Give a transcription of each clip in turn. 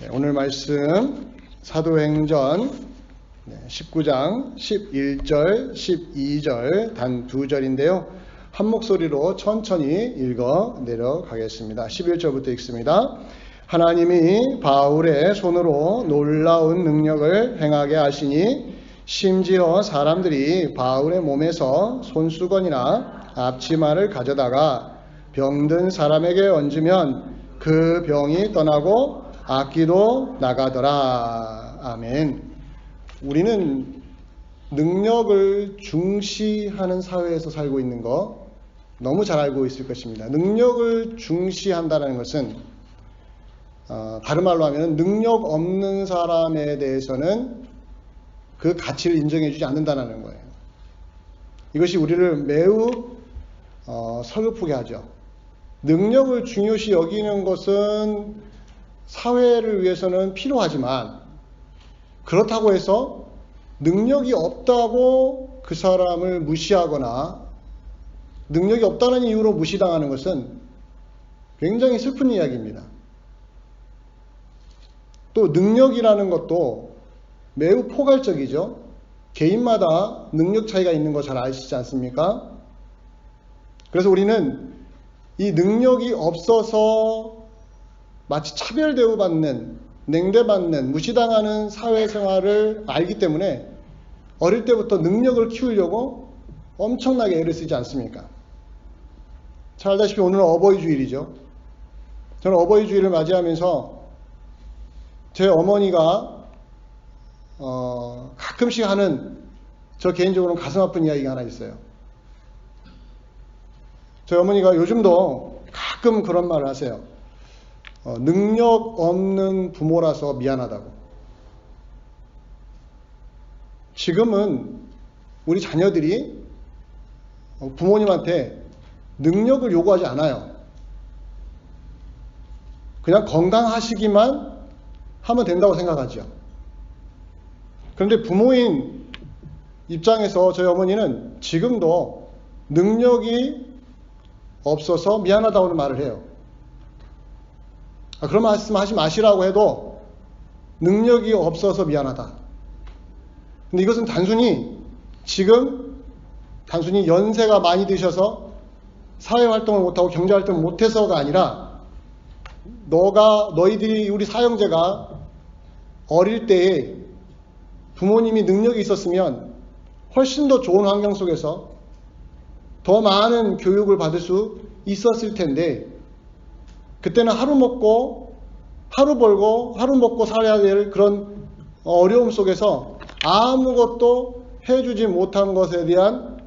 오늘 말씀 사도행전 19장 11절, 12절 단 2절인데요. 한 목소리로 천천히 읽어 내려가겠습니다. 11절부터 읽습니다. 하나님이 바울의 손으로 놀라운 능력을 행하게 하시니 심지어 사람들이 바울의 몸에서 손수건이나 앞치마를 가져다가 병든 사람에게 얹으면 그 병이 떠나고 악기도 나가더라. 아멘. 우리는 능력을 중시하는 사회에서 살고 있는 거 너무 잘 알고 있을 것입니다. 능력을 중시한다는 것은 다른 말로 하면 능력 없는 사람에 대해서는 그 가치를 인정해 주지 않는다는 거예요. 이것이 우리를 매우 서글프게 하죠. 능력을 중요시 여기는 것은 사회를 위해서는 필요하지만 그렇다고 해서 능력이 없다고 그 사람을 무시하거나 능력이 없다는 이유로 무시당하는 것은 굉장히 슬픈 이야기입니다. 또 능력이라는 것도 매우 포괄적이죠. 개인마다 능력 차이가 있는 거 잘 아시지 않습니까? 그래서 우리는 이 능력이 없어서 마치 차별 대우받는, 냉대받는, 무시당하는 사회생활을 알기 때문에 어릴 때부터 능력을 키우려고 엄청나게 애를 쓰지 않습니까? 잘 알다시피 오늘은 어버이 주일이죠. 저는 어버이 주일을 맞이하면서 제 어머니가 가끔씩 하는 저 개인적으로는 가슴 아픈 이야기가 하나 있어요. 저희 어머니가 요즘도 가끔 그런 말을 하세요. 능력 없는 부모라서 미안하다고. 지금은 우리 자녀들이 부모님한테 능력을 요구하지 않아요. 그냥 건강하시기만 하면 된다고 생각하죠. 그런데 부모인 입장에서 저희 어머니는 지금도 능력이 없어서 미안하다고 말을 해요. 그런 말씀 하지 마시라고 해도 능력이 없어서 미안하다. 근데 이것은 단순히 연세가 많이 드셔서 사회활동을 못하고 경제활동을 못해서가 아니라 너희들이 우리 사형제가 어릴 때에 부모님이 능력이 있었으면 훨씬 더 좋은 환경 속에서 더 많은 교육을 받을 수 있었을 텐데 그때는 하루 먹고 하루 벌고 하루 먹고 살아야 될 그런 어려움 속에서 아무것도 해주지 못한 것에 대한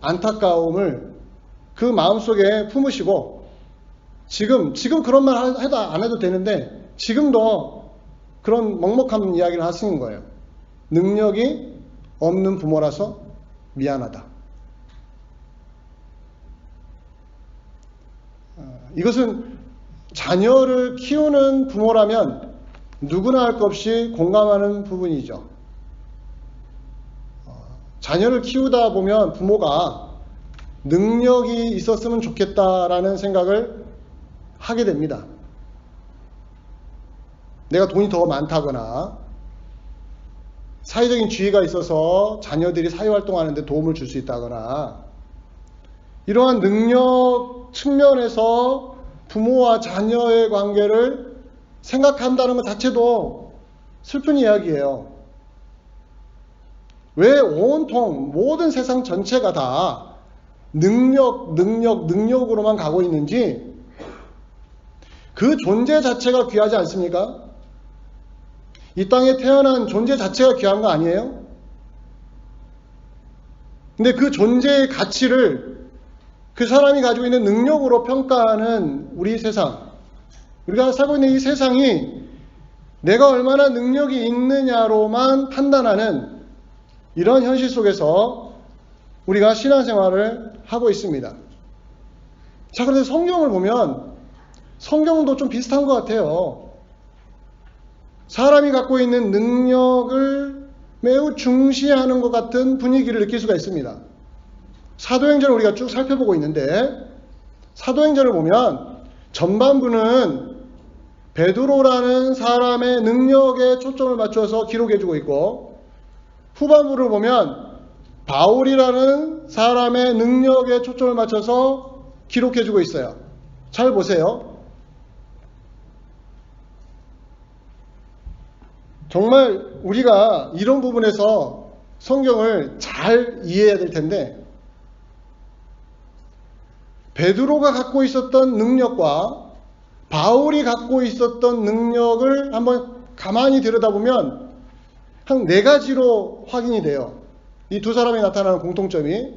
안타까움을 그 마음속에 품으시고 지금 그런 말 해도 안 해도 되는데 지금도 그런 먹먹한 이야기를 하시는 거예요. 능력이 없는 부모라서 미안하다. 이것은 자녀를 키우는 부모라면 누구나 할 것 없이 공감하는 부분이죠. 자녀를 키우다 보면 부모가 능력이 있었으면 좋겠다라는 생각을 하게 됩니다. 내가 돈이 더 많다거나 사회적인 지위가 있어서 자녀들이 사회활동하는데 도움을 줄 수 있다거나 이러한 능력 측면에서 부모와 자녀의 관계를 생각한다는 것 자체도 슬픈 이야기예요. 왜 온통 모든 세상 전체가 다 능력으로만 가고 있는지 그 존재 자체가 귀하지 않습니까? 이 땅에 태어난 존재 자체가 귀한 거 아니에요? 근데 그 존재의 가치를 그 사람이 가지고 있는 능력으로 평가하는 우리 세상, 우리가 살고 있는 이 세상이 내가 얼마나 능력이 있느냐로만 판단하는 이런 현실 속에서 우리가 신앙생활을 하고 있습니다. 자, 그런데 성경을 보면 성경도 좀 비슷한 것 같아요. 사람이 갖고 있는 능력을 매우 중시하는 것 같은 분위기를 느낄 수가 있습니다. 사도행전을 우리가 쭉 살펴보고 있는데 사도행전을 보면 전반부는 베드로라는 사람의 능력에 초점을 맞춰서 기록해주고 있고, 후반부를 보면 바울이라는 사람의 능력에 초점을 맞춰서 기록해주고 있어요. 잘 보세요. 정말 우리가 이런 부분에서 성경을 잘 이해해야 될 텐데, 베드로가 갖고 있었던 능력과 바울이 갖고 있었던 능력을 한번 가만히 들여다보면 한 4가지로 확인이 돼요. 이 두 사람이 나타나는 공통점이,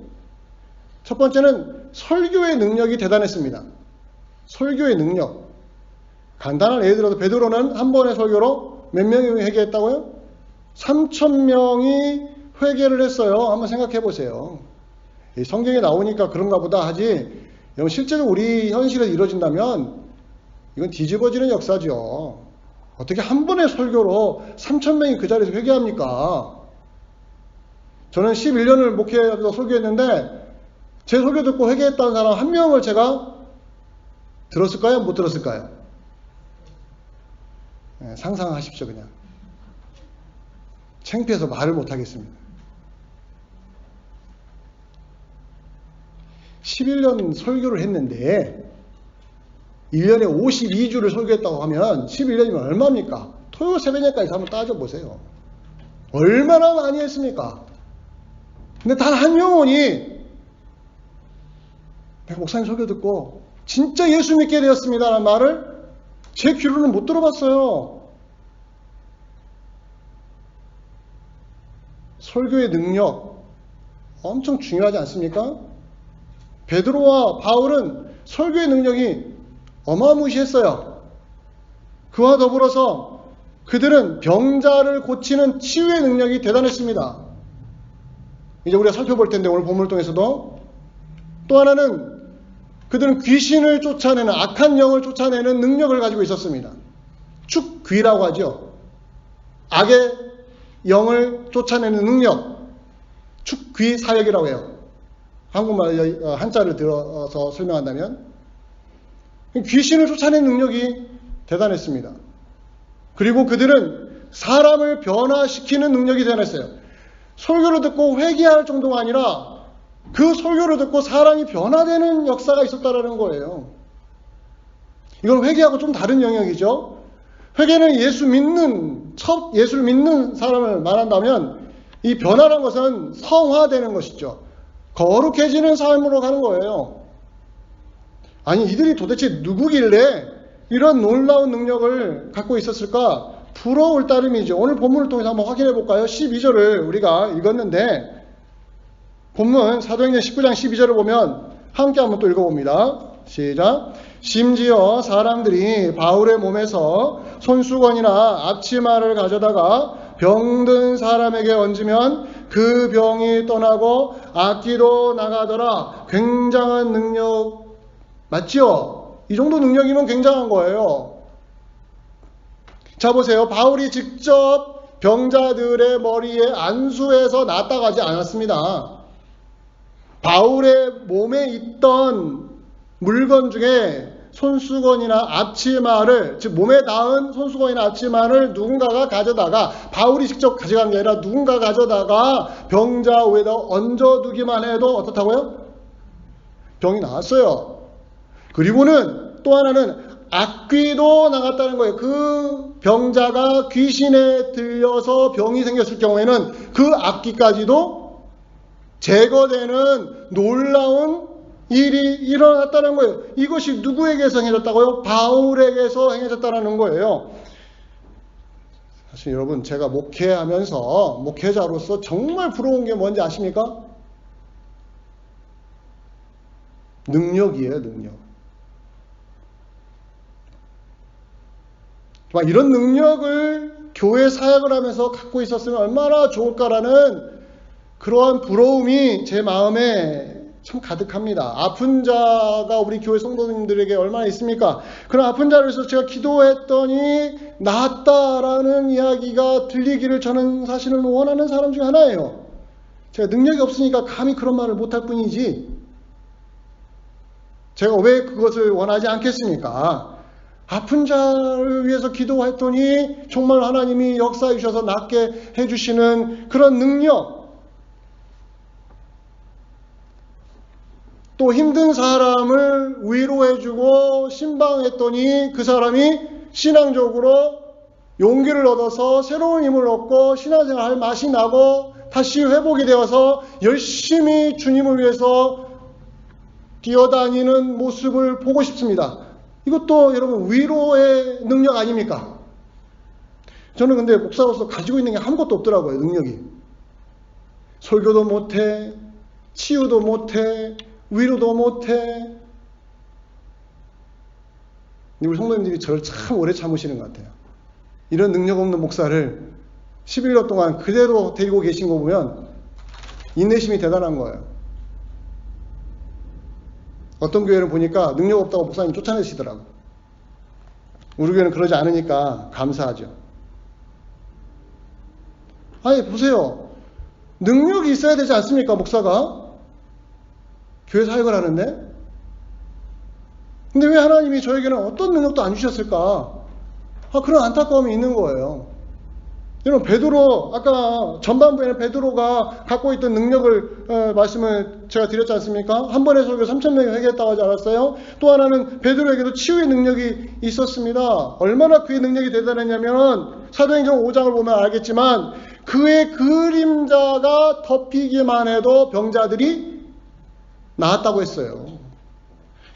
첫 번째는 설교의 능력이 대단했습니다. 설교의 능력. 간단한 예를 들어서 베드로는 한 번의 설교로 몇 명이 회개했다고요? 3,000명이 회개를 했어요. 한번 생각해 보세요. 성경에 나오니까 그런가 보다 하지, 실제로 우리 현실에 이루어진다면 이건 뒤집어지는 역사죠. 어떻게 한 번의 설교로 3,000명이 그 자리에서 회개합니까? 저는 11년을 목회하면서 설교했는데 제 설교 듣고 회개했다는 사람 한 명을 제가 들었을까요? 못 들었을까요? 네, 상상하십시오. 그냥 창피해서 말을 못하겠습니다. 11년 설교를 했는데 1년에 52주를 설교했다고 하면 11년이면 얼마입니까? 토요 새벽까지 한번 따져보세요. 얼마나 많이 했습니까? 근데 단 한 영혼이 내가 목사님 설교 듣고 진짜 예수 믿게 되었습니다 라는 말을 제 귀로는 못 들어봤어요. 설교의 능력 엄청 중요하지 않습니까? 베드로와 바울은 설교의 능력이 어마무시했어요. 그와 더불어서 그들은 병자를 고치는 치유의 능력이 대단했습니다. 이제 우리가 살펴볼 텐데 오늘 본문을 통해서도, 또 하나는 그들은 귀신을 쫓아내는, 악한 영을 쫓아내는 능력을 가지고 있었습니다. 축귀라고 하죠. 악의 영을 쫓아내는 능력, 축귀 사역이라고 해요. 한국말 한자를 들어서 설명한다면 귀신을 쫓아내는 능력이 대단했습니다. 그리고 그들은 사람을 변화시키는 능력이 대단했어요. 설교를 듣고 회개할 정도가 아니라 그 설교를 듣고 사람이 변화되는 역사가 있었다라는 거예요. 이건 회개하고 좀 다른 영역이죠. 회개는 예수를 믿는 사람을 말한다면, 이 변화란 것은 성화되는 것이죠. 거룩해지는 삶으로 가는 거예요. 아니, 이들이 도대체 누구길래 이런 놀라운 능력을 갖고 있었을까? 부러울 따름이죠. 오늘 본문을 통해서 한번 확인해 볼까요? 12절을 우리가 읽었는데, 본문 사도행전 19장 12절을 보면 함께 한번 또 읽어봅니다. 시작. 심지어 사람들이 바울의 몸에서 손수건이나 앞치마를 가져다가 병든 사람에게 얹으면 그 병이 떠나고 악기도 나가더라. 굉장한 능력 맞지요? 이 정도 능력이면 굉장한 거예요. 자 보세요. 바울이 직접 병자들의 머리에 안수해서 낫다 가지 않았습니다. 바울의 몸에 있던 물건 중에 손수건이나 앞치마를, 즉 몸에 닿은 손수건이나 앞치마를 누군가가 가져다가, 바울이 직접 가져간 게 아니라 누군가 가져다가 병자 위에다 얹어두기만 해도 어떻다고요? 병이 나았어요. 그리고는 또 하나는 악귀도 나갔다는 거예요. 그 병자가 귀신에 들려서 병이 생겼을 경우에는 그 악귀까지도 제거되는 놀라운 일이 일어났다는 거예요. 이것이 누구에게서 행해졌다고요? 바울에게서 행해졌다는 거예요. 사실 여러분, 제가 목회하면서 목회자로서 정말 부러운 게 뭔지 아십니까? 능력이에요, 능력. 이런 능력을 교회 사역을 하면서 갖고 있었으면 얼마나 좋을까라는 그러한 부러움이 제 마음에 참 가득합니다. 아픈 자가 우리 교회 성도님들에게 얼마나 있습니까? 그런 아픈 자를 위해서 제가 기도했더니 나았다라는 이야기가 들리기를 저는 사실은 원하는 사람 중 하나예요. 제가 능력이 없으니까 감히 그런 말을 못할 뿐이지, 제가 왜 그것을 원하지 않겠습니까? 아픈 자를 위해서 기도했더니 정말 하나님이 역사해 주셔서 낫게 해주시는 그런 능력, 또 힘든 사람을 위로해주고 신방했더니 그 사람이 신앙적으로 용기를 얻어서 새로운 힘을 얻고 신앙생활 맛이 나고 다시 회복이 되어서 열심히 주님을 위해서 뛰어다니는 모습을 보고 싶습니다. 이것도 여러분 위로의 능력 아닙니까? 저는 근데 목사로서 가지고 있는 게 아무것도 없더라고요. 능력이. 설교도 못해, 치유도 못해, 위로도 못해. 우리 성도님들이 저를 참 오래 참으시는 것 같아요. 이런 능력 없는 목사를 11년 동안 그대로 데리고 계신 거 보면 인내심이 대단한 거예요. 어떤 교회를 보니까 능력 없다고 목사님 쫓아내시더라고. 우리 교회는 그러지 않으니까 감사하죠. 아니 보세요. 능력이 있어야 되지 않습니까, 목사가? 교회 사역을 하는데? 근데 왜 하나님이 저에게는 어떤 능력도 안 주셨을까? 그런 안타까움이 있는 거예요. 여러분, 베드로, 아까 전반부에는 베드로가 갖고 있던 능력을 말씀을 제가 드렸지 않습니까? 한 번의 설교 3,000명이 회개했다고 하지 않았어요? 또 하나는 베드로에게도 치유의 능력이 있었습니다. 얼마나 그의 능력이 대단했냐면 사도행전 5장을 보면 알겠지만 그의 그림자가 덮이기만 해도 병자들이 나았다고 했어요.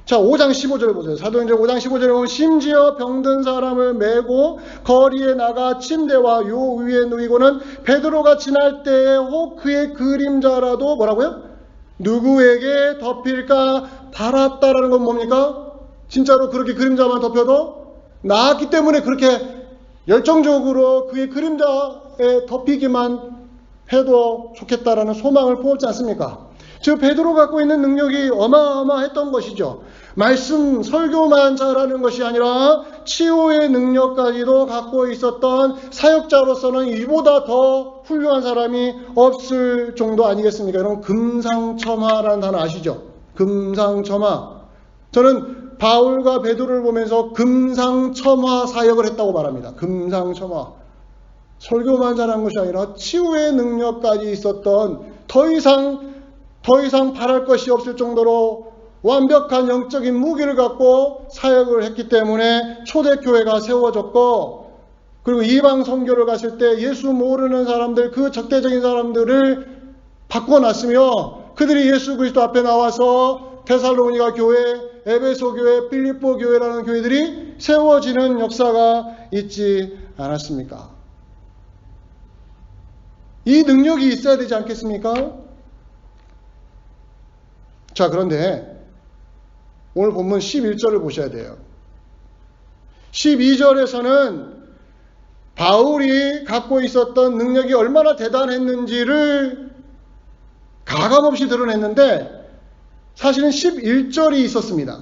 자, 5장 15절 보세요. 사도행전 5장 15절에 보면 심지어 병든 사람을 메고 거리에 나가 침대와 요 위에 누이고는 베드로가 지날 때에 혹 그의 그림자라도 뭐라고요? 누구에게 덮일까 바랐다라는 건 뭡니까? 진짜로 그렇게 그림자만 덮여도 나았기 때문에 그렇게 열정적으로 그의 그림자에 덮이기만 해도 좋겠다라는 소망을 품었지 않습니까? 즉 베드로가 갖고 있는 능력이 어마어마했던 것이죠. 말씀 설교만 잘하는 것이 아니라 치유의 능력까지도 갖고 있었던 사역자로서는 이보다 더 훌륭한 사람이 없을 정도 아니겠습니까? 여러분, 금상첨화라는 단어 아시죠? 금상첨화. 저는 바울과 베드로를 보면서 금상첨화 사역을 했다고 말합니다. 금상첨화. 설교만 잘한 것이 아니라 치유의 능력까지 있었던 더 이상 바랄 것이 없을 정도로 완벽한 영적인 무기를 갖고 사역을 했기 때문에 초대교회가 세워졌고, 그리고 이방 선교를 갔을 때 예수 모르는 사람들, 그 적대적인 사람들을 바꿔놨으며 그들이 예수 그리스도 앞에 나와서 데살로니가 교회, 에베소 교회, 필리포 교회라는 교회들이 세워지는 역사가 있지 않았습니까? 이 능력이 있어야 되지 않겠습니까? 자, 그런데 오늘 본문 11절을 보셔야 돼요. 12절에서는 바울이 갖고 있었던 능력이 얼마나 대단했는지를 가감없이 드러냈는데 사실은 11절이 있었습니다.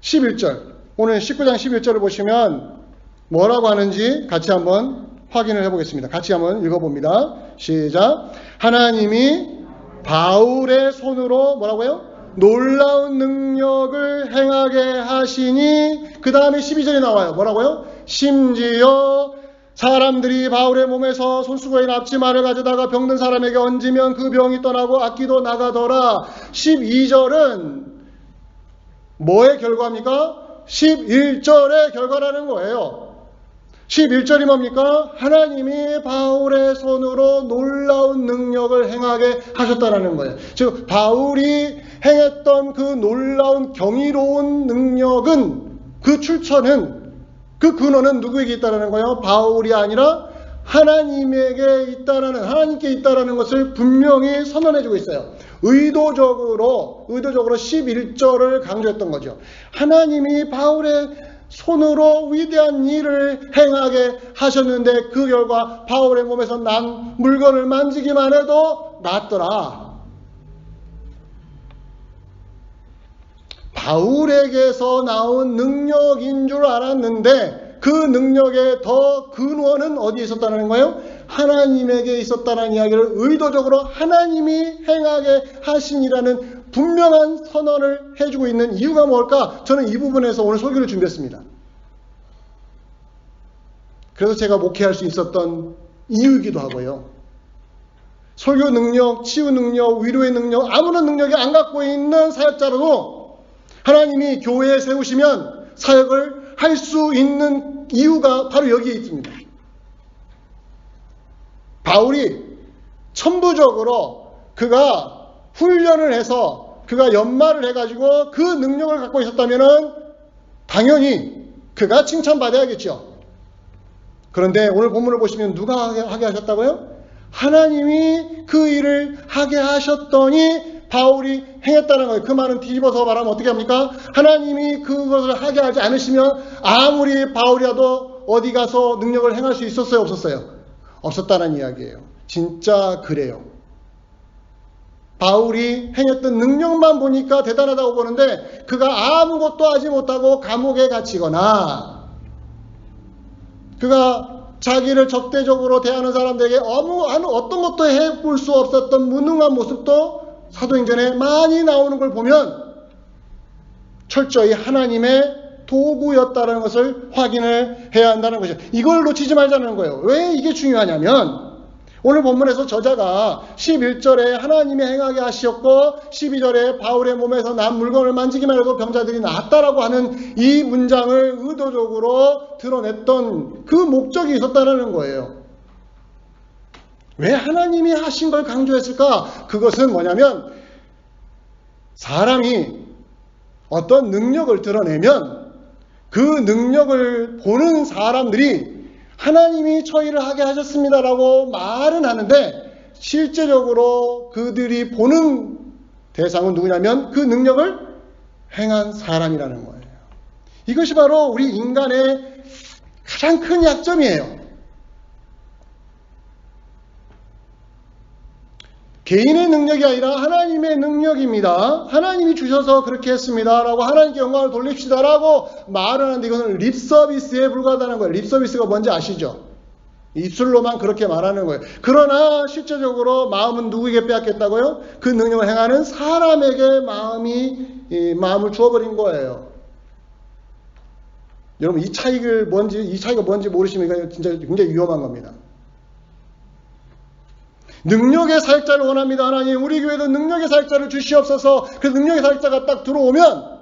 11절. 오늘 19장 11절을 보시면 뭐라고 하는지 같이 한번 확인을 해보겠습니다. 같이 한번 읽어봅니다. 시작. 하나님이 바울의 손으로 뭐라고요? 놀라운 능력을 행하게 하시니, 그 다음에 12절이 나와요. 뭐라고요? 심지어 사람들이 바울의 몸에서 손수건이나 앞치마를 가져다가 병든 사람에게 얹으면 그 병이 떠나고 악기도 나가더라. 12절은 뭐의 결과입니까? 11절의 결과라는 거예요. 11절이 뭡니까? 하나님이 바울의 손으로 놀라운 능력을 행하게 하셨다는 거예요. 즉 바울이 행했던 그 놀라운 경이로운 능력은, 그 출처는, 그 근원은 누구에게 있다는 거예요? 바울이 아니라 하나님에게 있다라는, 하나님께 있다라는 것을 분명히 선언해주고 있어요. 의도적으로 11절을 강조했던 거죠. 하나님이 바울의 손으로 위대한 일을 행하게 하셨는데 그 결과 바울의 몸에서 난 물건을 만지기만 해도 낫더라. 바울에게서 나온 능력인 줄 알았는데 그 능력의 더 근원은 어디에 있었다는 거예요? 하나님에게 있었다는 이야기를 의도적으로 하나님이 행하게 하시니라는 분명한 선언을 해주고 있는 이유가 뭘까? 저는 이 부분에서 오늘 설교를 준비했습니다. 그래서 제가 목회할 수 있었던 이유이기도 하고요. 설교 능력, 치유 능력, 위로의 능력, 아무런 능력이 안 갖고 있는 사역자라도 하나님이 교회에 세우시면 사역을 할 수 있는 이유가 바로 여기에 있습니다. 바울이 천부적으로 그가 훈련을 해서 그가 연말을 해가지고 그 능력을 갖고 있었다면 당연히 그가 칭찬받아야겠죠. 그런데 오늘 본문을 보시면 누가 하게 하셨다고요? 하나님이 그 일을 하게 하셨더니 바울이 행했다는 거예요. 그 말은 뒤집어서 말하면 어떻게 합니까? 하나님이 그것을 하게 하지 않으시면 아무리 바울이라도 어디 가서 능력을 행할 수 있었어요? 없었어요? 없었다는 이야기예요. 진짜 그래요. 바울이 행했던 능력만 보니까 대단하다고 보는데 그가 아무것도 하지 못하고 감옥에 갇히거나 그가 자기를 적대적으로 대하는 사람들에게 어떤 것도 해볼 수 없었던 무능한 모습도 사도행전에 많이 나오는 걸 보면 철저히 하나님의 도구였다는 것을 확인을 해야 한다는 것이죠. 이걸 놓치지 말자는 거예요. 왜 이게 중요하냐면 오늘 본문에서 저자가 11절에 하나님이 행하게 하시었고 12절에 바울의 몸에서 난 물건을 만지기만 해도 병자들이 나았다라고 하는 이 문장을 의도적으로 드러냈던 그 목적이 있었다는 거예요. 왜 하나님이 하신 걸 강조했을까? 그것은 뭐냐면 사람이 어떤 능력을 드러내면 그 능력을 보는 사람들이 하나님이 저희를 하게 하셨습니다라고 말은 하는데 실제적으로 그들이 보는 대상은 누구냐면 그 능력을 행한 사람이라는 거예요. 이것이 바로 우리 인간의 가장 큰 약점이에요. 개인의 능력이 아니라 하나님의 능력입니다. 하나님이 주셔서 그렇게 했습니다 라고 하나님께 영광을 돌립시다 라고 말을 하는데 이것은 립서비스에 불과하다는 거예요. 립서비스가 뭔지 아시죠? 입술로만 그렇게 말하는 거예요. 그러나 실제적으로 마음은 누구에게 빼앗겼다고요? 그 능력을 행하는 사람에게 마음을 주어버린 거예요. 여러분 이 차이가 뭔지 모르시면 이거 진짜 굉장히 위험한 겁니다. 능력의 사역자를 원합니다. 하나님 우리 교회도 능력의 사역자를 주시옵소서. 그 능력의 사역자가 딱 들어오면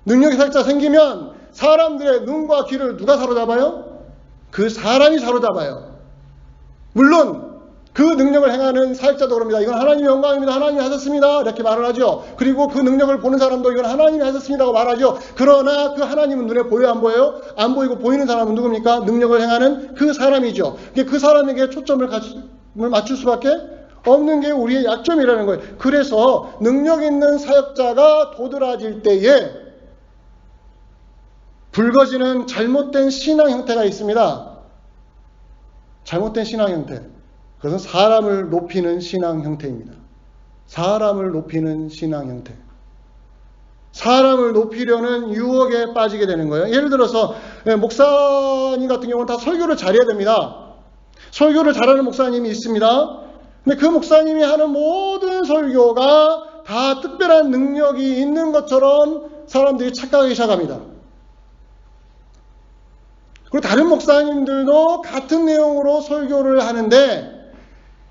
능력의 사역자 생기면 사람들의 눈과 귀를 누가 사로잡아요? 그 사람이 사로잡아요. 물론 그 능력을 행하는 사역자도 그럽니다. 이건 하나님의 영광입니다. 하나님이 하셨습니다. 이렇게 말을 하죠. 그리고 그 능력을 보는 사람도 이건 하나님이 하셨습니다고 말하죠. 그러나 그 하나님은 눈에 보여요? 안 보여요? 안 보이고 보이는 사람은 누굽니까? 능력을 행하는 그 사람이죠. 그 사람에게 초점을 맞출 수밖에 없는 게 우리의 약점이라는 거예요. 그래서 능력 있는 사역자가 도드라질 때에 붉어지는 잘못된 신앙 형태가 있습니다. 잘못된 신앙 형태. 그것은 사람을 높이는 신앙 형태입니다. 사람을 높이는 신앙 형태. 사람을 높이려는 유혹에 빠지게 되는 거예요. 예를 들어서 목사님 같은 경우는 다 설교를 잘해야 됩니다. 설교를 잘하는 목사님이 있습니다. 근데 그 목사님이 하는 모든 설교가 다 특별한 능력이 있는 것처럼 사람들이 착각하기 시작합니다. 그리고 다른 목사님들도 같은 내용으로 설교를 하는데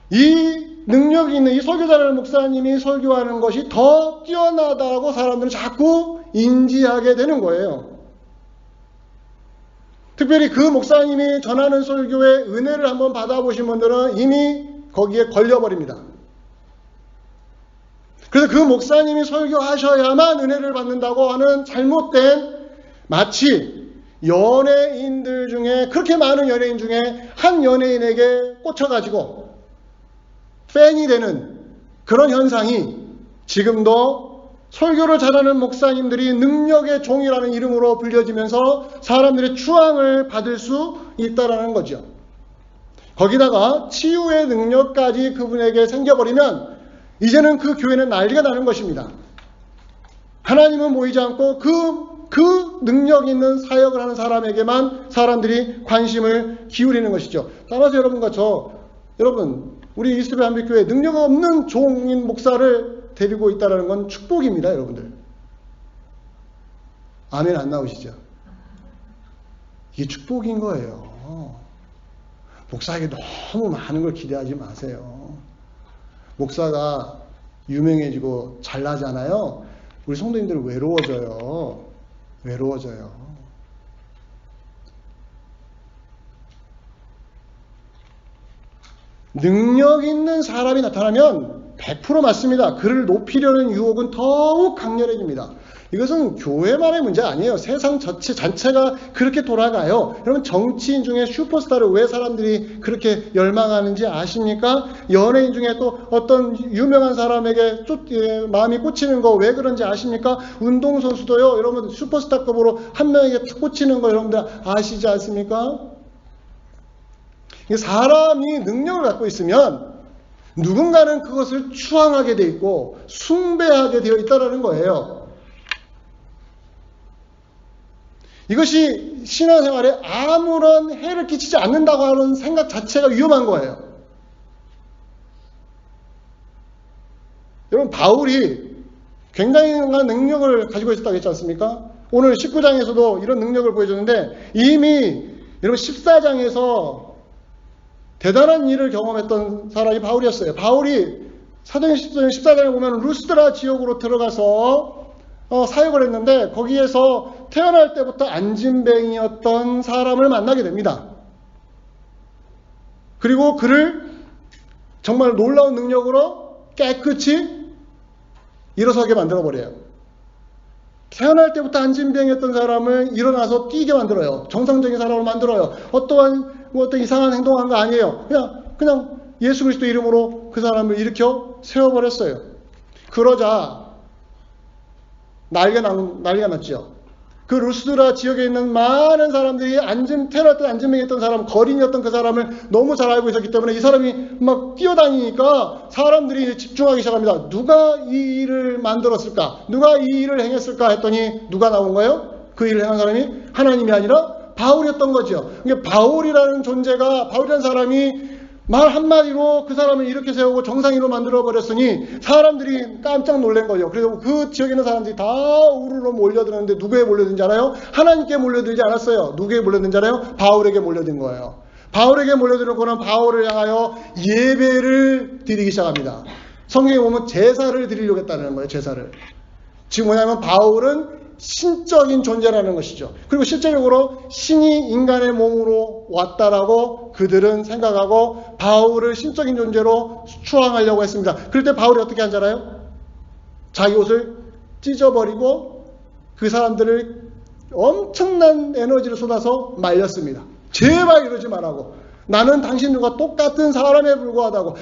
이 능력이 있는 이 설교 잘하는 목사님이 설교하는 것이 더 뛰어나다고 사람들은 자꾸 인지하게 되는 거예요. 특별히 그 목사님이 전하는 설교의 은혜를 한번 받아보신 분들은 이미 거기에 걸려버립니다. 그래서 그 목사님이 설교하셔야만 은혜를 받는다고 하는 잘못된 마치 연예인들 중에 그렇게 많은 연예인 중에 한 연예인에게 꽂혀가지고 팬이 되는 그런 현상이 지금도 설교를 잘하는 목사님들이 능력의 종이라는 이름으로 불려지면서 사람들의 추앙을 받을 수 있다는 거죠. 거기다가 치유의 능력까지 그분에게 생겨버리면 이제는 그 교회는 난리가 나는 것입니다. 하나님은 모이지 않고 그 능력 있는 사역을 하는 사람에게만 사람들이 관심을 기울이는 것이죠. 따라서 여러분 우리 이스라엘 한빛교회 능력 없는 종인 목사를 데리고 있다는 건 축복입니다. 여러분들. 아멘 안 나오시죠? 이게 축복인 거예요. 목사에게 너무 많은 걸 기대하지 마세요. 목사가 유명해지고 잘나잖아요. 우리 성도님들은 외로워져요. 외로워져요. 능력 있는 사람이 나타나면 100% 맞습니다. 그를 높이려는 유혹은 더욱 강렬해집니다. 이것은 교회만의 문제 아니에요. 세상 전체가 그렇게 돌아가요. 여러분, 정치인 중에 슈퍼스타를 왜 사람들이 그렇게 열망하는지 아십니까? 연예인 중에 또 어떤 유명한 사람에게 마음이 꽂히는 거 왜 그런지 아십니까? 운동선수도요. 여러분, 슈퍼스타급으로 한 명에게 탁 꽂히는 거 여러분들 아시지 않습니까? 사람이 능력을 갖고 있으면 누군가는 그것을 추앙하게 돼 있고 숭배하게 되어 있다는 거예요. 이것이 신앙생활에 아무런 해를 끼치지 않는다고 하는 생각 자체가 위험한 거예요. 여러분, 바울이 굉장한 능력을 가지고 있었다고 했지 않습니까? 오늘 19장에서도 이런 능력을 보여줬는데 이미 여러분 14장에서 대단한 일을 경험했던 사람이 바울이었어요. 바울이 사도행전 14장에 보면 루스드라 지역으로 들어가서 사역을 했는데 거기에서 태어날 때부터 안진뱅이였던 사람을 만나게 됩니다. 그리고 그를 정말 놀라운 능력으로 깨끗이 일어서게 만들어버려요. 태어날 때부터 안진뱅이였던 사람을 일어나서 뛰게 만들어요. 정상적인 사람을 만들어요. 어떤 이상한 행동한 거 아니에요. 그냥 예수 그리스도 이름으로 그 사람을 일으켜 세워버렸어요. 그러자 난리가 났죠. 그 루스드라 지역에 있는 많은 사람들이 태어날 때 안진뱅이였던 사람, 거린이었던 그 사람을 너무 잘 알고 있었기 때문에 이 사람이 막 뛰어다니니까 사람들이 집중하기 시작합니다. 누가 이 일을 만들었을까? 누가 이 일을 행했을까? 했더니 누가 나온 거예요? 그 일을 행한 사람이 하나님이 아니라 바울이었던 거죠. 그러니까 바울이라는 사람이 말 한마디로 그 사람을 이렇게 세우고 정상인으로 만들어버렸으니 사람들이 깜짝 놀란 거죠. 그래서 그 지역에 있는 사람들이 다 우르르 몰려드는데 누구에 몰려든지 알아요? 하나님께 몰려들지 않았어요. 누구에 몰려든지 알아요? 바울에게 몰려든 거예요. 바울에게 몰려들고는 바울을 향하여 예배를 드리기 시작합니다. 성경에 보면 제사를 드리려고 했다는 거예요. 제사를. 지금 뭐냐면 바울은 신적인 존재라는 것이죠. 그리고 실제적으로 신이 인간의 몸으로 왔다라고 그들은 생각하고 바울을 신적인 존재로 추앙하려고 했습니다. 그럴 때 바울이 어떻게 한지 알아요? 자기 옷을 찢어버리고 그 사람들을 엄청난 에너지를 쏟아서 말렸습니다. 제발 이러지 말라고. 나는 당신들과 똑같은 사람에 불과하다고.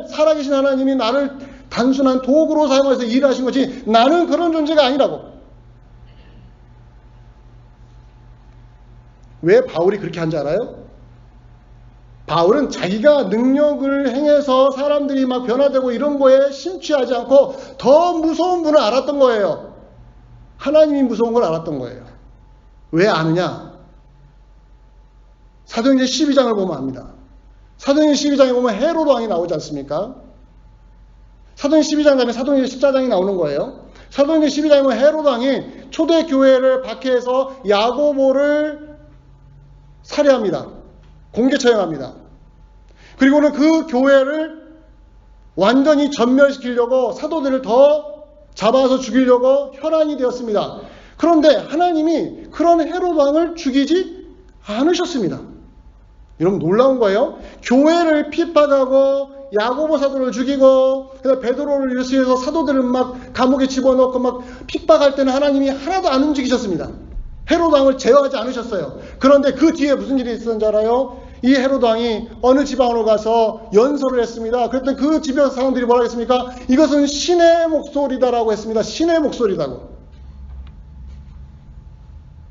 살아계신 하나님이 나를 단순한 도구로 사용해서 일하신 거지 나는 그런 존재가 아니라고. 왜 바울이 그렇게 한 줄 알아요? 바울은 자기가 능력을 행해서 사람들이 막 변화되고 이런 거에 심취하지 않고 더 무서운 분을 알았던 거예요. 하나님이 무서운 걸 알았던 거예요. 왜 아느냐? 사도행전 12장을 보면 압니다. 사도행전 12장에 보면 헤로도 왕이 나오지 않습니까? 사도행전 12장 다음에 사도행전 14장이 나오는 거예요. 사도행전 12장에 보면 헤로도 왕이 초대교회를 박해해서 야고보를 살해합니다. 공개 처형합니다. 그리고는 그 교회를 완전히 전멸시키려고 사도들을 더 잡아서 죽이려고 혈안이 되었습니다. 그런데 하나님이 그런 헤롯 왕을 죽이지 않으셨습니다. 여러분 놀라운 거예요. 교회를 핍박하고 야고보 사도를 죽이고 베드로를 유수해서 사도들을 막 감옥에 집어넣고 막 핍박할 때는 하나님이 하나도 안 움직이셨습니다. 헤롯 왕을 제어하지 않으셨어요. 그런데 그 뒤에 무슨 일이 있었는지 알아요? 이 헤롯 왕이 어느 지방으로 가서 연설을 했습니다. 그랬더니 그 지방 사람들이 뭐라 했습니까? 이것은 신의 목소리다라고 했습니다. 신의 목소리다고.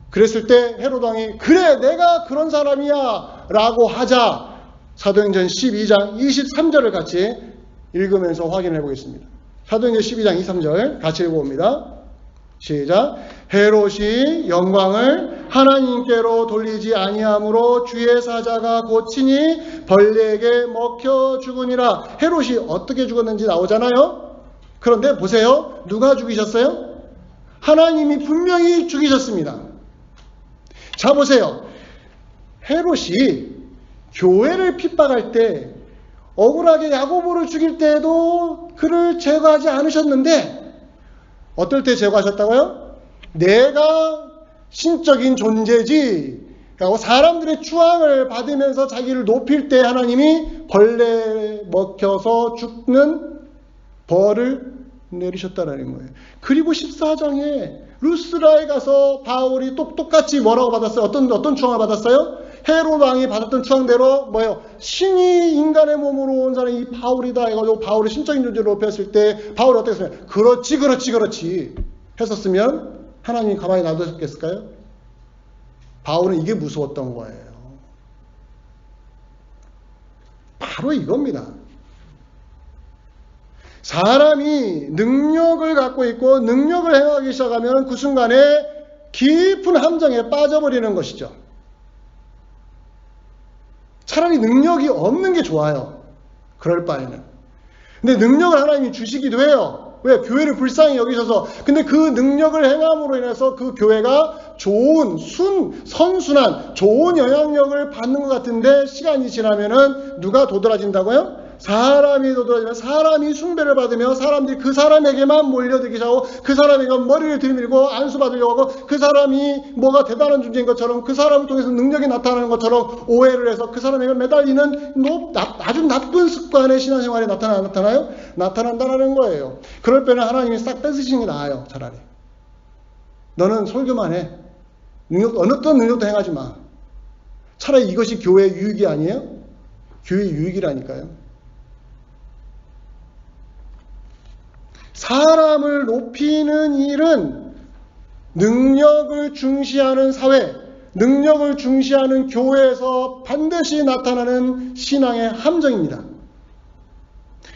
그랬을 때 헤롯 왕이 그래 내가 그런 사람이야 라고 하자 사도행전 12장 23절을 같이 읽으면서 확인해 보겠습니다. 사도행전 12장 23절 같이 읽어봅니다. 시작. 헤롯이 영광을 하나님께로 돌리지 아니하므로 주의 사자가 고치니 벌레에게 먹혀 죽으니라. 헤롯이 어떻게 죽었는지 나오잖아요. 그런데 보세요. 누가 죽이셨어요? 하나님이 분명히 죽이셨습니다. 자 보세요. 헤롯이 교회를 핍박할 때, 억울하게 야고보를 죽일 때에도 그를 제거하지 않으셨는데 어떨 때 제거하셨다고요? 내가 신적인 존재지 라고 사람들의 추앙을 받으면서 자기를 높일 때 하나님이 벌레 먹혀서 죽는 벌을 내리셨다라는 거예요. 그리고 14장에 루스라에 가서 바울이 똑같이 뭐라고 받았어요? 어떤 추앙을 받았어요? 헤롯 왕이 받았던 추앙대로 뭐예요? 신이 인간의 몸으로 온 사람이 이 바울이다 해가지고 바울의 신적인 존재를 높였을 때 바울이 어떻게 했어요? 그렇지 했었으면 하나님이 가만히 놔두셨겠을까요? 바울은 이게 무서웠던 거예요. 바로 이겁니다. 사람이 능력을 갖고 있고 능력을 행하기 시작하면 그 순간에 깊은 함정에 빠져버리는 것이죠. 차라리 능력이 없는 게 좋아요. 그럴 바에는. 근데 능력을 하나님이 주시기도 해요. 왜? 교회를 불쌍히 여기셔서. 근데 그 능력을 행함으로 인해서 그 교회가 좋은, 선순한, 좋은 영향력을 받는 것 같은데 시간이 지나면은 누가 도드라진다고요? 사람이 도드라지면 사람이 숭배를 받으며 사람들이 그 사람에게만 몰려들기 시작하고 그 사람에게만 머리를 들밀고 안수받으려고 하고 그 사람이 뭐가 대단한 존재인 것처럼 그 사람을 통해서 능력이 나타나는 것처럼 오해를 해서 그 사람에게 매달리는 아주 나쁜 습관의 신앙생활이 나타나요? 나타난다는 거예요. 그럴 때는 하나님이 싹 뺏으시는 게 나아요. 차라리. 너는 설교만 해. 어떤 능력도 행하지 마. 차라리 이것이 교회의 유익이 아니에요? 교회의 유익이라니까요. 사람을 높이는 일은 능력을 중시하는 사회, 능력을 중시하는 교회에서 반드시 나타나는 신앙의 함정입니다.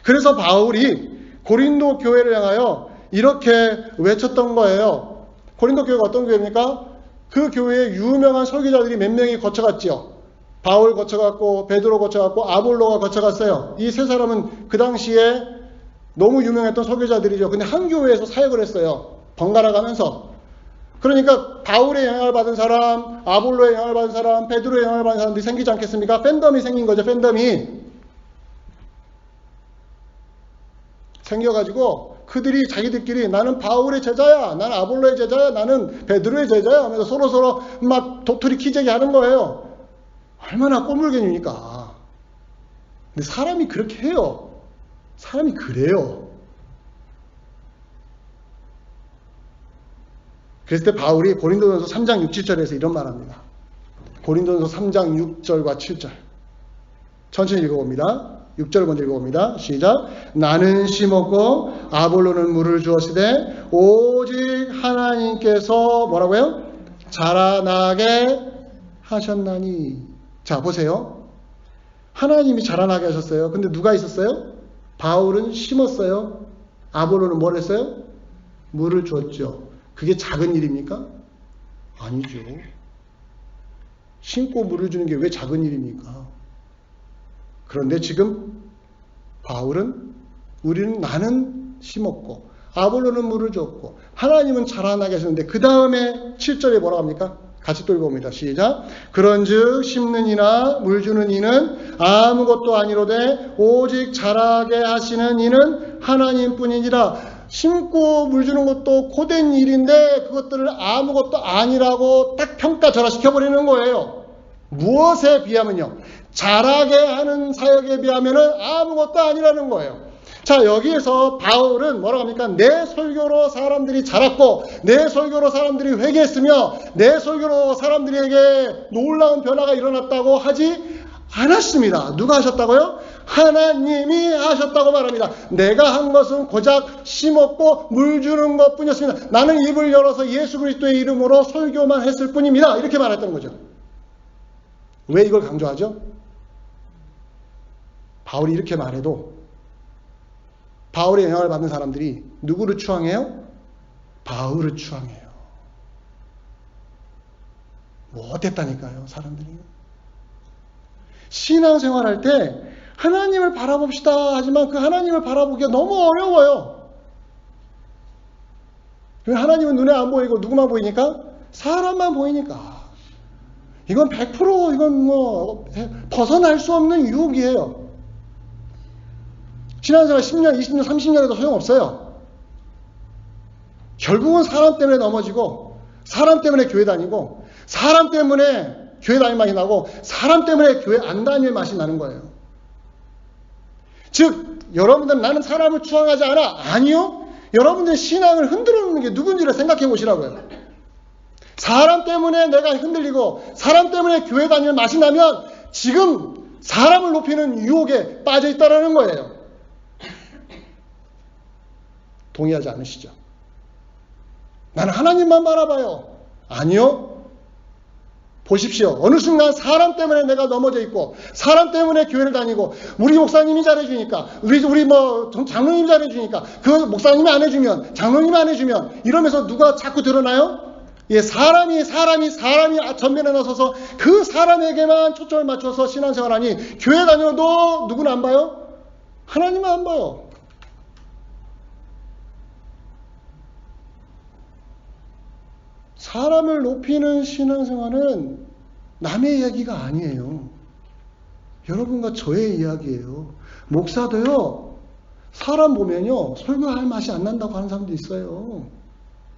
그래서 바울이 고린도 교회를 향하여 이렇게 외쳤던 거예요. 고린도 교회가 어떤 교회입니까? 그 교회에 유명한 설교자들이 몇 명이 거쳐갔지요. 바울 거쳐갔고 베드로 거쳐갔고 아볼로가 거쳐갔어요. 이 세 사람은 그 당시에 너무 유명했던 설교자들이죠. 근데 한 교회에서 사역을 했어요. 번갈아 가면서. 그러니까 바울의 영향을 받은 사람, 아볼로의 영향을 받은 사람, 베드로의 영향을 받은 사람들이 생기지 않겠습니까? 팬덤이 생긴 거죠. 팬덤이 생겨가지고 그들이 자기들끼리 나는 바울의 제자야, 나는 아볼로의 제자야, 나는 베드로의 제자야 하면서 서로 막 도토리 키재기 하는 거예요. 얼마나 꼬물견입니까? 근데 사람이 그렇게 해요. 사람이 그래요. 그랬을 때 바울이 고린도전서 3장 6, 7절에서 이런 말합니다. 고린도전서 3장 6절과 7절. 천천히 읽어봅니다. 6절 먼저 읽어봅니다. 시작. 나는 심었고 아볼로는 물을 주었으되 오직 하나님께서 뭐라고요? 자라나게 하셨나니. 자, 보세요. 하나님이 자라나게 하셨어요. 근데 누가 있었어요? 바울은 심었어요. 아볼로는 뭘 했어요? 물을 줬죠. 그게 작은 일입니까? 아니죠. 심고 물을 주는 게 왜 작은 일입니까? 그런데 지금 바울은 나는 심었고 아볼로는 물을 줬고 하나님은 자라나게 하셨는데 그 다음에 7절에 뭐라고 합니까? 같이 또 읽어봅니다. 시작. 그런즉 심는 이나 물 주는 이는 아무것도 아니로되 오직 자라게 하시는 이는 하나님뿐이니라. 심고 물 주는 것도 고된 일인데 그것들을 아무것도 아니라고 딱 평가절하시켜버리는 거예요. 무엇에 비하면요? 자라게 하는 사역에 비하면은 아무것도 아니라는 거예요. 자, 여기에서 바울은 뭐라고 합니까? 내 설교로 사람들이 자랐고 내 설교로 사람들이 회개했으며 내 설교로 사람들에게 놀라운 변화가 일어났다고 하지 않았습니다. 누가 하셨다고요? 하나님이 하셨다고 말합니다. 내가 한 것은 고작 심었고 물 주는 것 뿐이었습니다. 나는 입을 열어서 예수 그리스도의 이름으로 설교만 했을 뿐입니다. 이렇게 말했던 거죠. 왜 이걸 강조하죠? 바울이 이렇게 말해도 바울의 영향을 받는 사람들이 누구를 추앙해요? 바울을 추앙해요. 뭐 어땠다니까요, 사람들이. 신앙생활할 때 하나님을 바라봅시다 하지만 그 하나님을 바라보기가 너무 어려워요. 하나님은 눈에 안 보이고 누구만 보이니까? 사람만 보이니까. 이건 100% 이건 뭐 벗어날 수 없는 유혹이에요. 신앙생활 10년, 20년, 30년 해도 소용없어요. 결국은 사람 때문에 넘어지고, 사람 때문에 교회 다니고, 사람 때문에 교회 다닐 맛이 나고, 사람 때문에 교회 안 다닐 맛이 나는 거예요. 즉 여러분들은 나는 사람을 추앙하지 않아. 아니요. 여러분들의 신앙을 흔들어 놓는 게 누군지를 생각해 보시라고요. 사람 때문에 내가 흔들리고 사람 때문에 교회 다니는 맛이 나면 지금 사람을 높이는 유혹에 빠져 있다는 거예요. 동의하지 않으시죠? 나는 하나님만 바라봐요. 아니요. 보십시오. 어느 순간 사람 때문에 내가 넘어져 있고, 사람 때문에 교회를 다니고, 우리 목사님이 잘해주니까, 우리 장로님이 잘해주니까, 그 목사님이 안 해주면, 장로님이 안 해주면, 이러면서 누가 자꾸 드러나요? 예, 사람이 전면에 나서서 그 사람에게만 초점을 맞춰서 신앙생활 하니, 교회 다녀도 누구는 안 봐요? 하나님은 안 봐요. 사람을 높이는 신앙생활은 남의 이야기가 아니에요. 여러분과 저의 이야기예요. 목사도요, 사람 보면요, 설교할 맛이 안 난다고 하는 사람도 있어요.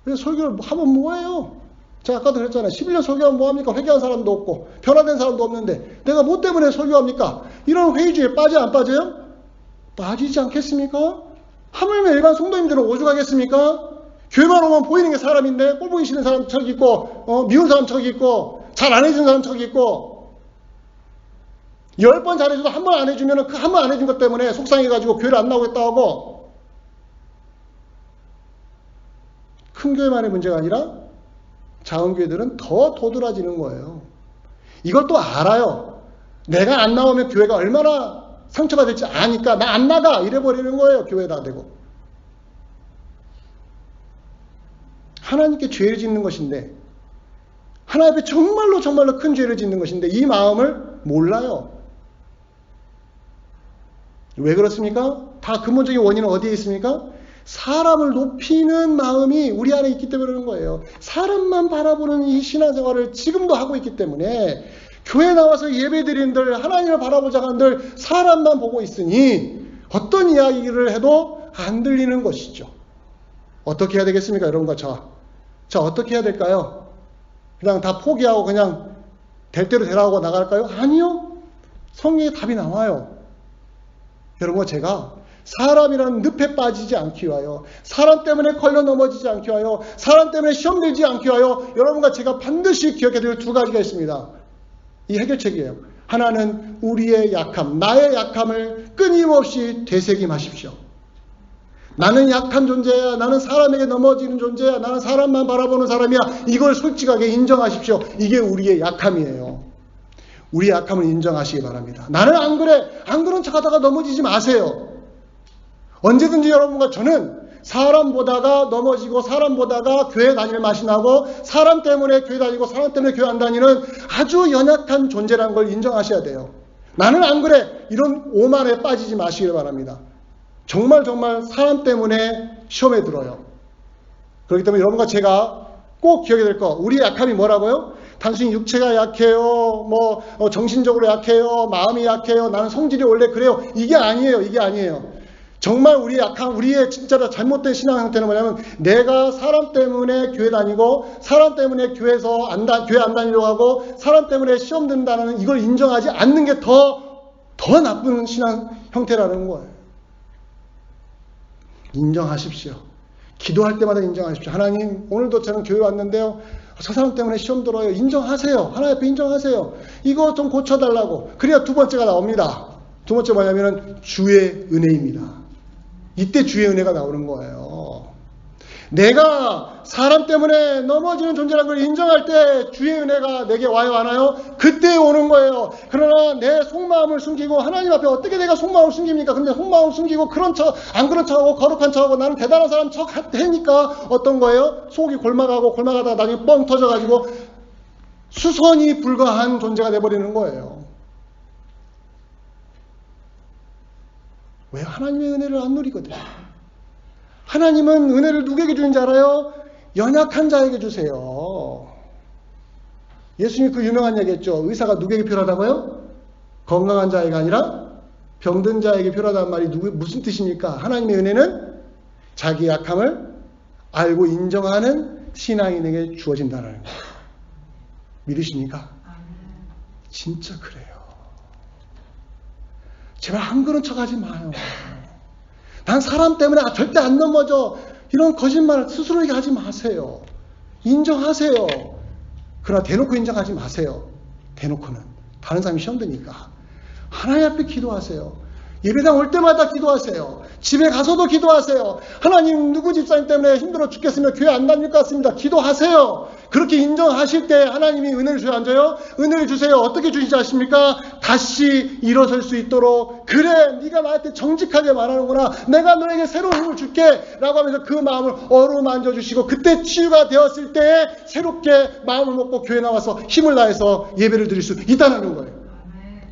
왜 설교를 하면 뭐해요? 제가 아까도 그랬잖아요. 11년 설교하면 뭐합니까? 회개한 사람도 없고, 변화된 사람도 없는데, 내가 뭐 때문에 설교합니까? 이런 회의주의에 빠져 안 빠져요? 빠지지 않겠습니까? 하물며 일반 성도님들은 오죽하겠습니까? 교회만 오면 보이는 게 사람인데 꼴 보기 싫은 사람 저기 있고 미운 사람 저기 있고 잘 안 해주는 사람 저기 있고 10번 잘해줘도 한 번 안 해주면 그 한 번 안 해준 것 때문에 속상해가지고 교회를 안 나오겠다 하고 큰 교회만의 문제가 아니라 작은 교회들은 더 도드라지는 거예요. 이것도 알아요. 내가 안 나오면 교회가 얼마나 상처가 될지 아니까 나 안 나가 이래버리는 거예요. 교회다 되고. 하나님께 죄를 짓는 것인데 하나님 앞에 정말로 큰 죄를 짓는 것인데 이 마음을 몰라요. 왜 그렇습니까? 다 근본적인 원인은 어디에 있습니까? 사람을 높이는 마음이 우리 안에 있기 때문에 그런 거예요. 사람만 바라보는 이 신앙생활을 지금도 하고 있기 때문에 교회 나와서 예배드린들 하나님을 바라보자 한들 사람만 보고 있으니 어떤 이야기를 해도 안 들리는 것이죠. 어떻게 해야 되겠습니까? 여러분과 자, 어떻게 해야 될까요? 그냥 다 포기하고 그냥 될 대로 되라고 나갈까요? 아니요. 성경에 답이 나와요. 여러분과 제가 사람이라는 늪에 빠지지 않기 위하여, 사람 때문에 걸려 넘어지지 않기 위하여, 사람 때문에 시험 들지 않기 위하여 여러분과 제가 반드시 기억해야 될 두 가지가 있습니다. 이 해결책이에요. 하나는 우리의 약함, 나의 약함을 끊임없이 되새김하십시오. 나는 약한 존재야. 나는 사람에게 넘어지는 존재야. 나는 사람만 바라보는 사람이야. 이걸 솔직하게 인정하십시오. 이게 우리의 약함이에요. 우리의 약함을 인정하시기 바랍니다. 나는 안 그래. 안 그런 척하다가 넘어지지 마세요. 언제든지 여러분과 저는 사람 보다가 넘어지고 사람 보다가 교회 다닐 맛이 나고 사람 때문에 교회 다니고 사람 때문에 교회 안 다니는 아주 연약한 존재라는 걸 인정하셔야 돼요. 나는 안 그래. 이런 오만에 빠지지 마시길 바랍니다. 정말 사람 때문에 시험에 들어요. 그렇기 때문에 여러분과 제가 꼭 기억해야 될 거, 우리의 약함이 뭐라고요? 단순히 육체가 약해요, 정신적으로 약해요, 마음이 약해요, 나는 성질이 원래 그래요. 이게 아니에요. 정말 우리의 약함, 우리의 진짜로 잘못된 신앙 상태는 뭐냐면 내가 사람 때문에 교회 다니고 사람 때문에 교회 안 다니려고 하고 사람 때문에 시험 든다는 이걸 인정하지 않는 게 더 나쁜 신앙 형태라는 거예요. 인정하십시오. 기도할 때마다 인정하십시오. 하나님, 오늘도 저는 교회 왔는데요. 저 사람 때문에 시험 들어요. 인정하세요. 하나님 앞에 인정하세요. 이거 좀 고쳐달라고. 그래야 두 번째가 나옵니다. 두 번째 뭐냐면 주의 은혜입니다. 이때 주의 은혜가 나오는 거예요. 내가 사람 때문에 넘어지는 존재라는 걸 인정할 때 주의 은혜가 내게 와요, 안 와요? 그때 오는 거예요. 그러나 내 속마음을 숨기고 하나님 앞에 어떻게 내가 속마음을 숨깁니까? 근데 속마음을 숨기고 안 그런 척하고 거룩한 척하고 나는 대단한 사람 척하니까 어떤 거예요? 속이 골마가다가 나중에 뻥 터져가지고 수선이 불과한 존재가 돼버리는 거예요. 왜? 하나님의 은혜를 안 누리거든요. 하나님은 은혜를 누구에게 주는지 알아요? 연약한 자에게 주세요. 예수님이 그 유명한 얘기했죠. 의사가 누구에게 필요하다고요? 건강한 자에게 아니라 병든 자에게 필요하다는 말이 무슨 뜻입니까? 하나님의 은혜는 자기 약함을 알고 인정하는 신앙인에게 주어진다는 거예요. 믿으십니까? 진짜 그래요. 제발 안 그런 척 하지 마요. 난 사람 때문에 절대 안 넘어져. 이런 거짓말 스스로에게 하지 마세요. 인정하세요. 그러나 대놓고 인정하지 마세요. 대놓고는. 다른 사람이 시험 드니까. 하나님 앞에 기도하세요. 예배당 올 때마다 기도하세요. 집에 가서도 기도하세요. 하나님 누구 집사님 때문에 힘들어 죽겠으면 교회 안 다닐 것 같습니다. 기도하세요. 그렇게 인정하실 때 하나님이 은혜를 주셔야 안 줘요? 은혜를 주세요. 어떻게 주시지 아십니까? 다시 일어설 수 있도록 그래 네가 나한테 정직하게 말하는구나. 내가 너에게 새로운 힘을 줄게 라고 하면서 그 마음을 어루만져 주시고 그때 치유가 되었을 때 새롭게 마음을 먹고 교회 나와서 힘을 다해서 예배를 드릴 수 있다는 거예요.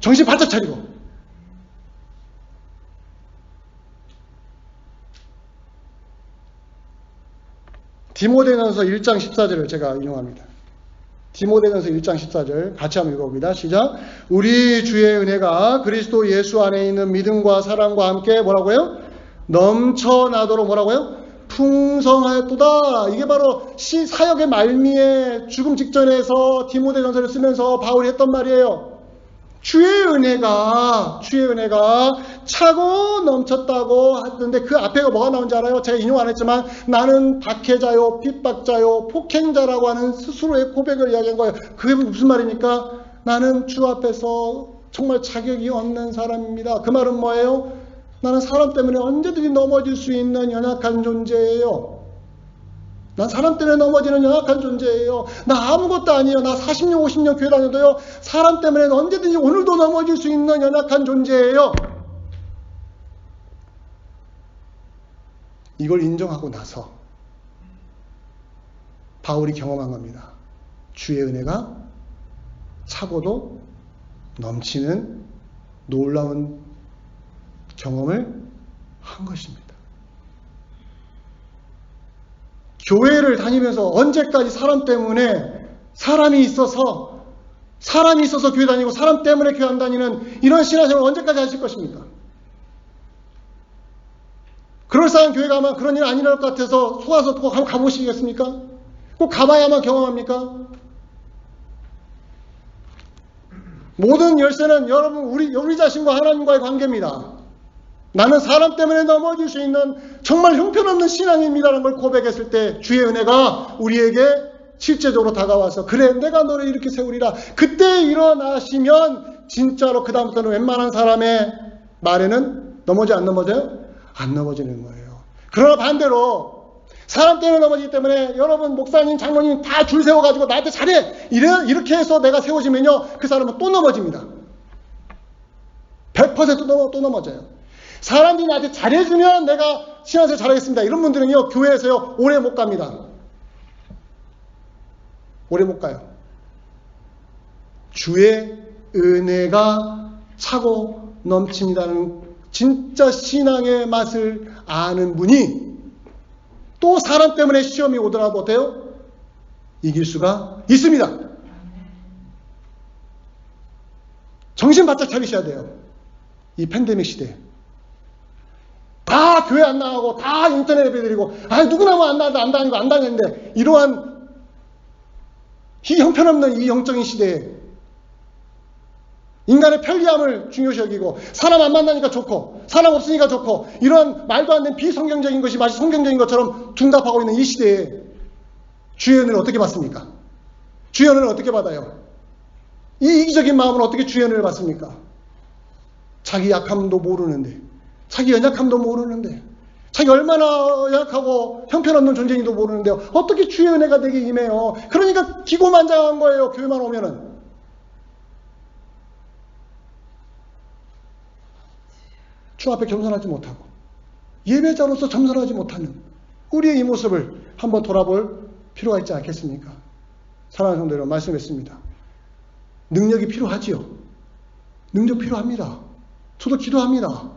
정신 바짝 차리고. 디모데전서 1장 14절을 제가 인용합니다. 디모데전서 1장 14절 같이 한번 읽어봅니다. 시작. 우리 주의 은혜가 그리스도 예수 안에 있는 믿음과 사랑과 함께 뭐라고요? 넘쳐나도록 뭐라고요? 풍성하였도다. 이게 바로 사역의 말미에 죽음 직전에서 디모데전서를 쓰면서 바울이 했던 말이에요. 주의 은혜가 차고 넘쳤다고 하던데 그 앞에가 뭐가 나온지 알아요? 제가 인용 안 했지만 나는 박해자요 핍박자요 폭행자라고 하는 스스로의 고백을 이야기한 거예요. 그게 무슨 말입니까? 나는 주 앞에서 정말 자격이 없는 사람입니다. 그 말은 뭐예요? 나는 사람 때문에 언제든지 넘어질 수 있는 연약한 존재예요. 난 사람 때문에 넘어지는 연약한 존재예요. 나 아무것도 아니에요. 나 40년 50년 교회 다녀도요. 사람 때문에 언제든지 오늘도 넘어질 수 있는 연약한 존재예요. 이걸 인정하고 나서 바울이 경험한 겁니다. 주의 은혜가 차고도 넘치는 놀라운 경험을 한 것입니다. 교회를 다니면서 언제까지 사람 때문에 사람이 있어서 교회 다니고 사람 때문에 교회 안 다니는 이런 신앙생활을 언제까지 하실 것입니까? 그럴싸한 교회 가면 그런 일 안 일어날 것 같아서 속아서 꼭 한번 가보시겠습니까? 꼭 가봐야만 경험합니까? 모든 열쇠는 여러분 우리 자신과 하나님과의 관계입니다. 나는 사람 때문에 넘어질 수 있는 정말 형편없는 신앙입니다라는 걸 고백했을 때 주의 은혜가 우리에게 실제적으로 다가와서 그래 내가 너를 이렇게 세우리라. 그때 일어나시면 진짜로 그 다음부터는 웬만한 사람의 말에는 넘어져 안 넘어져요? 안 넘어지는 거예요. 그러나 반대로 사람 때문에 넘어지기 때문에 여러분 목사님 장로님 다 줄 세워가지고 나한테 잘해 이렇게 해서 내가 세워지면요 그 사람은 또 넘어집니다. 100% 또 넘어져요. 사람들이 나한테 잘해주면 내가 신앙생활 잘하겠습니다. 이런 분들은요 교회에서요 오래 못 갑니다. 오래 못 가요. 주의 은혜가 차고 넘칩니다는 진짜 신앙의 맛을 아는 분이 또 사람 때문에 시험이 오더라도 어때요? 이길 수가 있습니다. 정신 바짝 차리셔야 돼요. 이 팬데믹 시대에. 다 교회 안 나가고 다 인터넷 예배 드리고 누구나 뭐 안 다니는데 이러한 이 형편없는 이 영적인 시대에 인간의 편리함을 중요시 여기고 사람 안 만나니까 좋고 사람 없으니까 좋고 이러한 말도 안 되는 비성경적인 것이 마치 성경적인 것처럼 둔갑하고 있는 이 시대에 주의 은혜를 어떻게 받습니까? 주의 은혜를 어떻게 받아요? 이 이기적인 마음은 어떻게 주의 은혜를 받습니까? 자기 약함도 모르는데 자기 연약함도 모르는데 자기 얼마나 연약하고 형편없는 존재인지도 모르는데요. 어떻게 주의 은혜가 내게 임해요? 그러니까 기고만장한 거예요. 교회만 오면은. 주 앞에 겸손하지 못하고 예배자로서 겸손하지 못하는 우리의 이 모습을 한번 돌아볼 필요가 있지 않겠습니까? 사랑하는 성도 여러분 말씀했습니다. 능력이 필요하지요. 능력 필요합니다. 저도 기도합니다.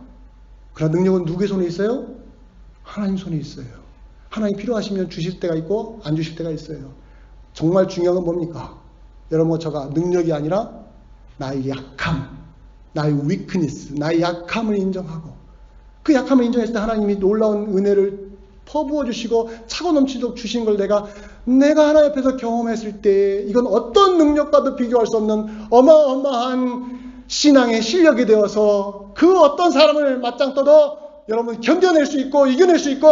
그러나 능력은 누구의 손에 있어요? 하나님 손에 있어요. 하나님 필요하시면 주실 때가 있고 안 주실 때가 있어요. 정말 중요한 건 뭡니까? 여러분과 저가 능력이 아니라 나의 약함, 나의 위크니스, 나의 약함을 인정하고 그 약함을 인정했을 때 하나님이 놀라운 은혜를 퍼부어 주시고 차고 넘치도록 주신 걸 내가 하나님 앞에서 경험했을 때 이건 어떤 능력과도 비교할 수 없는 어마어마한 신앙의 실력이 되어서 그 어떤 사람을 맞짱 떠도 여러분 견뎌낼 수 있고 이겨낼 수 있고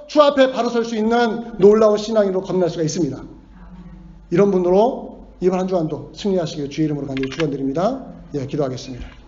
주 앞에 바로 설 수 있는 놀라운 신앙으로 건널 수가 있습니다. 이런 분으로 이번 한 주간도 승리하시길 주의 이름으로 간절히 축원드립니다. 예, 기도하겠습니다.